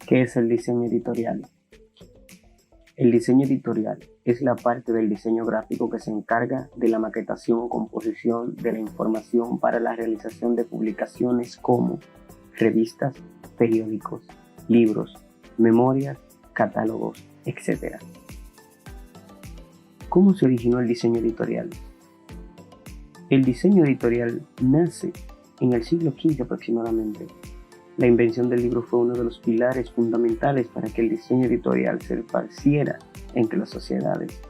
¿Qué es el diseño editorial? El diseño editorial es la parte del diseño gráfico que se encarga de la maquetación o composición de la información para la realización de publicaciones como revistas, periódicos, libros, memorias, catálogos, etc. ¿Cómo se originó el diseño editorial? El diseño editorial nace en el siglo XV aproximadamente. La invención del libro fue uno de los pilares fundamentales para que el diseño editorial se esparciera entre las sociedades.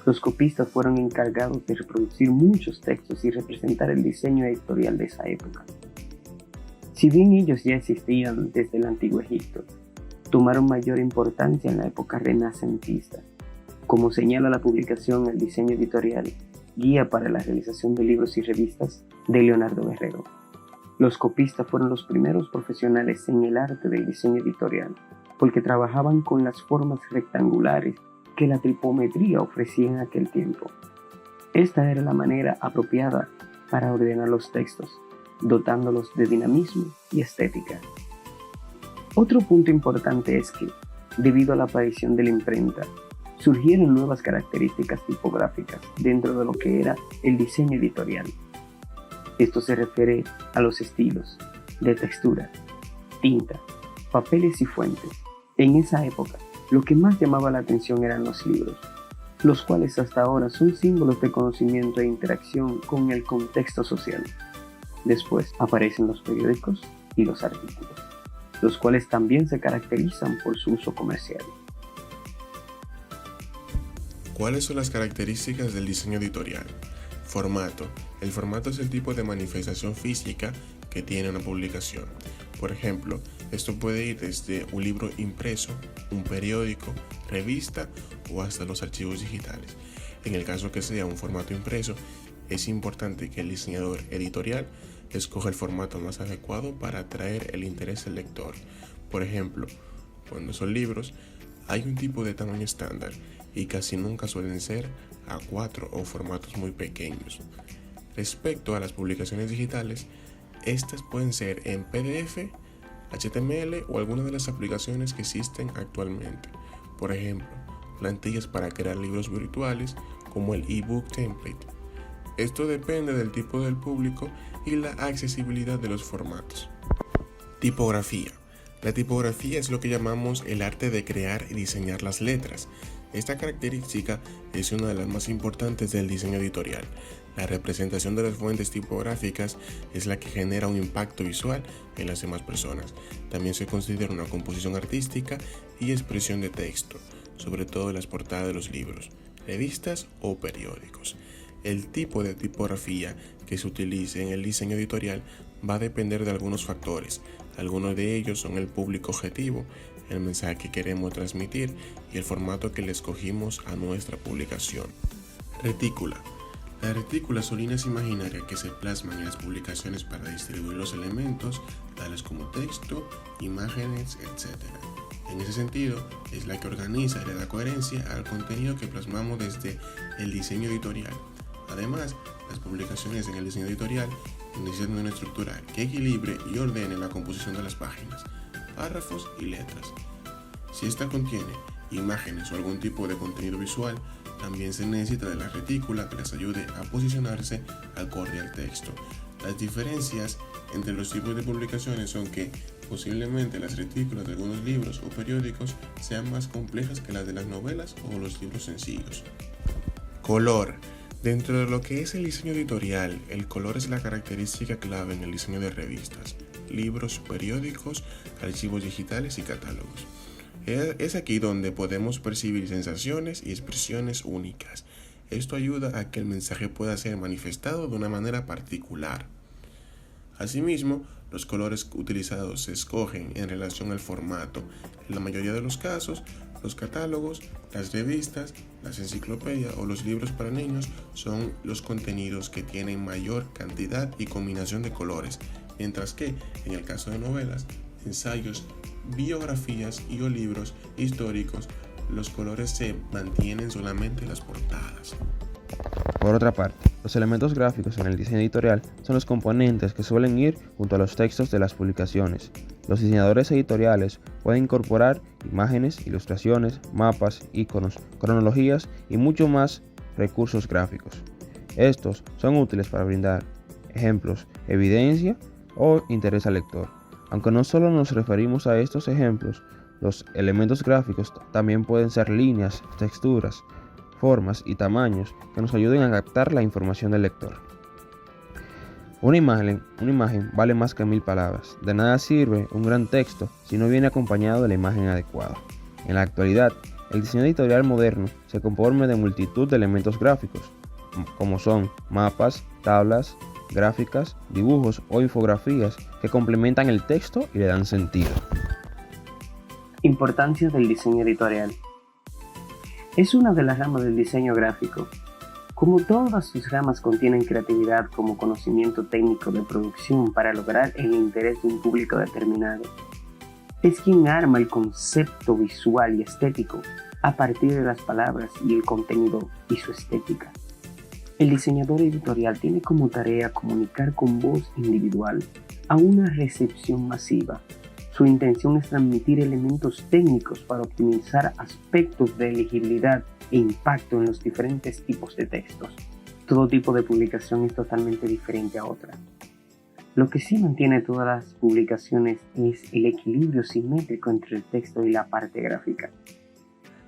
Los copistas fueron encargados de reproducir muchos textos y representar el diseño editorial de esa época. Si bien ellos ya existían desde el Antiguo Egipto, tomaron mayor importancia en la época renacentista. Como señala la publicación El diseño editorial, guía para la realización de libros y revistas, de Leonardo Guerrero. Los copistas fueron los primeros profesionales en el arte del diseño editorial, porque trabajaban con las formas rectangulares que la tipometría ofrecía en aquel tiempo. Esta era la manera apropiada para ordenar los textos, dotándolos de dinamismo y estética. Otro punto importante es que, debido a la aparición de la imprenta, surgieron nuevas características tipográficas dentro de lo que era el diseño editorial. Esto se refiere a los estilos de textura, tinta, papeles y fuentes. En esa época, lo que más llamaba la atención eran los libros, los cuales hasta ahora son símbolos de conocimiento e interacción con el contexto social. Después aparecen los periódicos y los artículos, los cuales también se caracterizan por su uso comercial. ¿Cuáles son las características del diseño editorial? Formato. El formato es el tipo de manifestación física que tiene una publicación. Por ejemplo, esto puede ir desde un libro impreso, un periódico, revista o hasta los archivos digitales. En el caso que sea un formato impreso, es importante que el diseñador editorial escoja el formato más adecuado para atraer el interés del lector. Por ejemplo, cuando son libros, hay un tipo de tamaño estándar y casi nunca suelen ser A4 o formatos muy pequeños. Respecto a las publicaciones digitales, estas pueden ser en PDF, HTML o alguna de las aplicaciones que existen actualmente. Por ejemplo, plantillas para crear libros virtuales como el ebook template. Esto depende del tipo del público y la accesibilidad de los formatos. Tipografía. La tipografía es lo que llamamos el arte de crear y diseñar las letras. Esta característica es una de las más importantes del diseño editorial. La representación de las fuentes tipográficas es la que genera un impacto visual en las demás personas. También se considera una composición artística y expresión de texto, sobre todo en las portadas de los libros, revistas o periódicos. El tipo de tipografía que se utilice en el diseño editorial va a depender de algunos factores. Algunos de ellos son el público objetivo, el mensaje que queremos transmitir y el formato que le escogimos a nuestra publicación. Retícula. La retícula son líneas imaginarias que se plasman en las publicaciones para distribuir los elementos, tales como texto, imágenes, etc. En ese sentido, es la que organiza y le da coherencia al contenido que plasmamos desde el diseño editorial. Además, las publicaciones en el diseño editorial necesitan una estructura que equilibre y ordene la composición de las páginas, párrafos y letras. Si esta contiene imágenes o algún tipo de contenido visual, también se necesita de la retícula que les ayude a posicionarse acorde al texto. Las diferencias entre los tipos de publicaciones son que posiblemente las retículas de algunos libros o periódicos sean más complejas que las de las novelas o los libros sencillos. Color. Dentro de lo que es el diseño editorial, el color es la característica clave en el diseño de revistas, libros, periódicos, archivos digitales y catálogos. Es aquí donde podemos percibir sensaciones y expresiones únicas. Esto ayuda a que el mensaje pueda ser manifestado de una manera particular. Asimismo, los colores utilizados se escogen en relación al formato. En la mayoría de los casos, los catálogos, las revistas, las enciclopedias o los libros para niños son los contenidos que tienen mayor cantidad y combinación de colores, mientras que en el caso de novelas, ensayos, biografías y o libros históricos, los colores se mantienen solamente en las portadas. Por otra parte, los elementos gráficos en el diseño editorial son los componentes que suelen ir junto a los textos de las publicaciones. Los diseñadores editoriales pueden incorporar imágenes, ilustraciones, mapas, iconos, cronologías y mucho más recursos gráficos. Estos son útiles para brindar ejemplos, evidencia o interés al lector. Aunque no solo nos referimos a estos ejemplos, los elementos gráficos también pueden ser líneas, texturas, formas y tamaños que nos ayuden a captar la información del lector. Una imagen vale más que 1000 palabras. De nada sirve un gran texto si no viene acompañado de la imagen adecuada. En la actualidad, el diseño editorial moderno se compone de multitud de elementos gráficos, como son mapas, tablas, gráficas, dibujos o infografías que complementan el texto y le dan sentido. Importancia del diseño editorial. Es una de las ramas del diseño gráfico. Como todas sus ramas contienen creatividad como conocimiento técnico de producción para lograr el interés de un público determinado, es quien arma el concepto visual y estético a partir de las palabras y el contenido y su estética. El diseñador editorial tiene como tarea comunicar con voz individual a una recepción masiva. Su intención es transmitir elementos técnicos para optimizar aspectos de legibilidad e impacto en los diferentes tipos de textos. Todo tipo de publicación es totalmente diferente a otra. Lo que sí mantiene todas las publicaciones es el equilibrio simétrico entre el texto y la parte gráfica.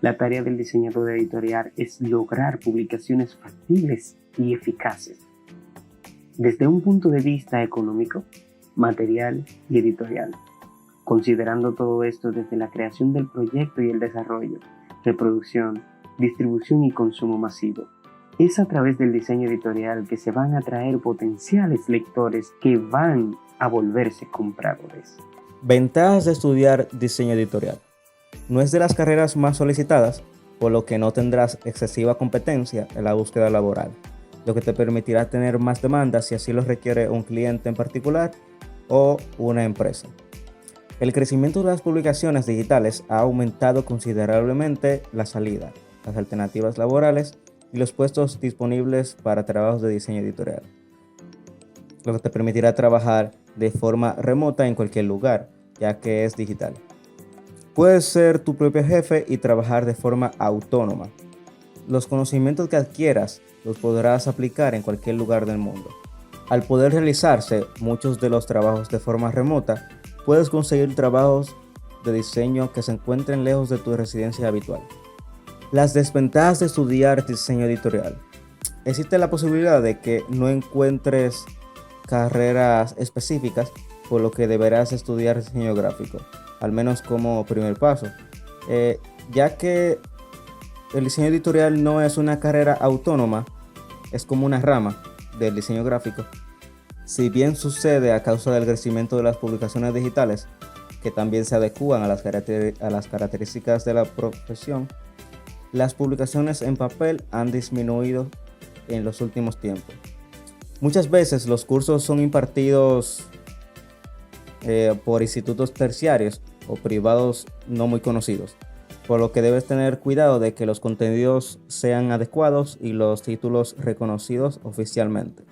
La tarea del diseñador editorial es lograr publicaciones factibles y eficaces, desde un punto de vista económico, material y editorial, considerando todo esto desde la creación del proyecto y el desarrollo, reproducción, distribución y consumo masivo. Es a través del diseño editorial que se van a atraer potenciales lectores que van a volverse compradores. Ventajas de estudiar diseño editorial. No es de las carreras más solicitadas, por lo que no tendrás excesiva competencia en la búsqueda laboral, lo que te permitirá tener más demandas si así lo requiere un cliente en particular o una empresa. El crecimiento de las publicaciones digitales ha aumentado considerablemente la salida, las alternativas laborales y los puestos disponibles para trabajos de diseño editorial, lo que te permitirá trabajar de forma remota en cualquier lugar, ya que es digital. Puedes ser tu propio jefe y trabajar de forma autónoma. Los conocimientos que adquieras los podrás aplicar en cualquier lugar del mundo. Al poder realizarse muchos de los trabajos de forma remota, puedes conseguir trabajos de diseño que se encuentren lejos de tu residencia habitual. Las desventajas de estudiar diseño editorial. Existe la posibilidad de que no encuentres carreras específicas, por lo que deberás estudiar diseño gráfico, al menos como primer paso, ya que el diseño editorial no es una carrera autónoma, es como una rama del diseño gráfico. Si bien sucede a causa del crecimiento de las publicaciones digitales, que también se adecúan a las características de la profesión, las publicaciones en papel han disminuido en los últimos tiempos. Muchas veces los cursos son impartidos por institutos terciarios o privados no muy conocidos, por lo que debes tener cuidado de que los contenidos sean adecuados y los títulos reconocidos oficialmente.